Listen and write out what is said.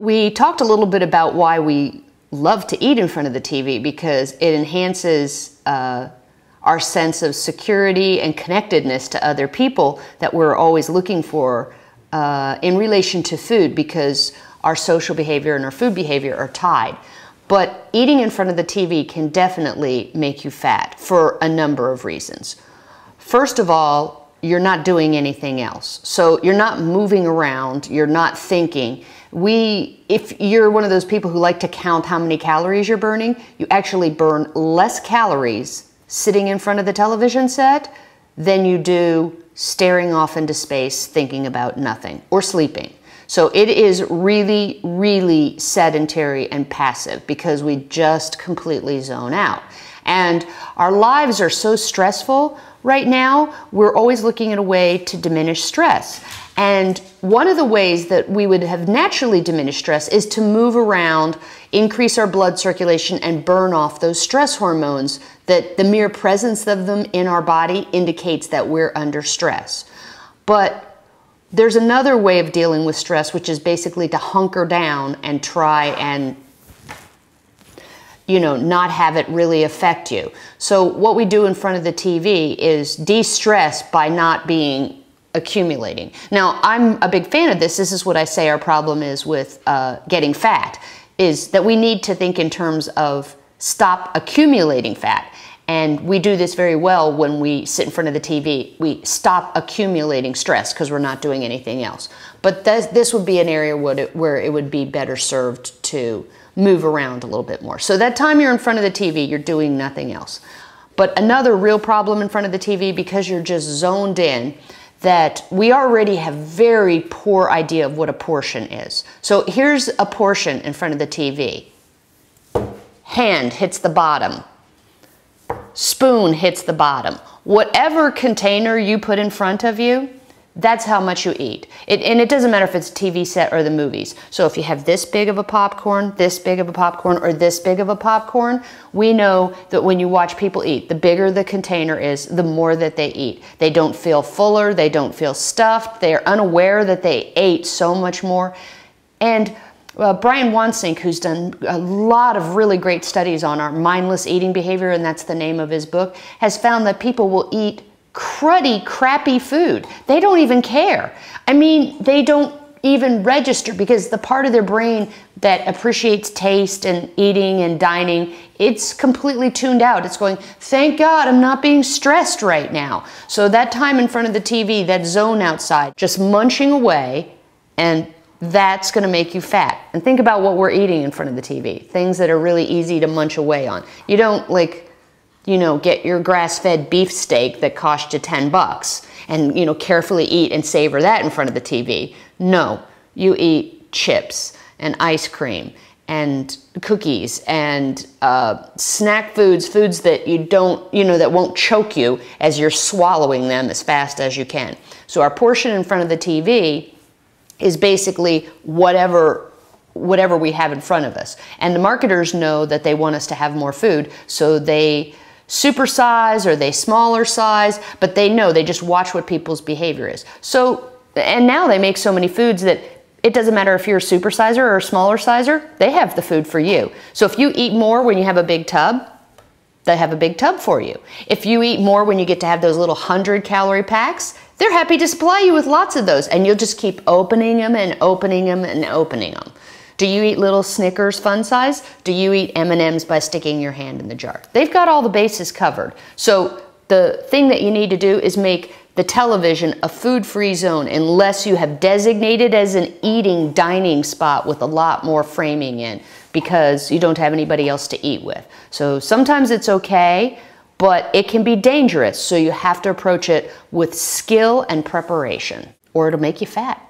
We talked a little bit about why we love to eat in front of the TV, because it enhances our sense of security and connectedness to other people that we're always looking for in relation to food, because our social behavior and our food behavior are tied. But eating in front of the TV can definitely make you fat for a number of reasons. First of all, you're not doing anything else. So you're not moving around, you're not thinking. If you're one of those people who like to count how many calories you're burning, you actually burn less calories sitting in front of the television set than you do staring off into space thinking about nothing or sleeping. So it is really, really sedentary and passive because we just completely zone out. And our lives are so stressful right now, we're always looking at a way to diminish stress. And one of the ways that we would have naturally diminished stress is to move around, increase our blood circulation, and burn off those stress hormones that the mere presence of them in our body indicates that we're under stress. But there's another way of dealing with stress, which is basically to hunker down and try and not have it really affect you. So what we do in front of the TV is de-stress by not being accumulating. Now, I'm a big fan of this. This is what I say our problem is with getting fat, is that we need to think in terms of stop accumulating fat. And we do this very well when we sit in front of the TV. We stop accumulating stress because we're not doing anything else. But this would be an area where it would be better served to move around a little bit more. So that time you're in front of the TV, you're doing nothing else. But another real problem in front of the TV, because you're just zoned in, that we already have very poor idea of what a portion is. So here's a portion in front of the TV. Hand hits the bottom. Spoon hits the bottom. Whatever container you put in front of you, that's how much you eat. And it doesn't matter if it's a TV set or the movies. So if you have this big of a popcorn, this big of a popcorn, or this big of a popcorn, we know that when you watch people eat, the bigger the container is, the more that they eat. They don't feel fuller, they don't feel stuffed, they're unaware that they ate so much more. And Brian Wansink, who's done a lot of really great studies on our mindless eating behavior, and that's the name of his book, has found that people will eat cruddy, crappy food. They don't even care. I mean, they don't even register, because the part of their brain that appreciates taste and eating and dining, it's completely tuned out. It's going, thank God I'm not being stressed right now. So that time in front of the TV, that zone outside, just munching away, and that's going to make you fat. And think about what we're eating in front of the TV. Things that are really easy to munch away on. You don't get your grass-fed beef steak that cost you 10 bucks and, carefully eat and savor that in front of the TV. No, you eat chips and ice cream and cookies and snack foods that you don't, that won't choke you as you're swallowing them as fast as you can. So our portion in front of the TV is basically whatever we have in front of us. And the marketers know that they want us to have more food, so they supersize or they smaller size, but they know, they just watch what people's behavior is. So, and now they make so many foods that it doesn't matter if you're a supersizer or a smaller sizer, they have the food for you. So if you eat more when you have a big tub, they have a big tub for you. If you eat more when you get to have those little 100-calorie packs, they're happy to supply you with lots of those, and you'll just keep opening them and opening them and opening them. Do you eat little Snickers fun size? Do you eat M&Ms by sticking your hand in the jar? They've got all the bases covered. So the thing that you need to do is make the television a food-free zone unless you have designated as an eating, dining spot with a lot more framing in, because you don't have anybody else to eat with. So sometimes it's okay, but it can be dangerous. So you have to approach it with skill and preparation, or it'll make you fat.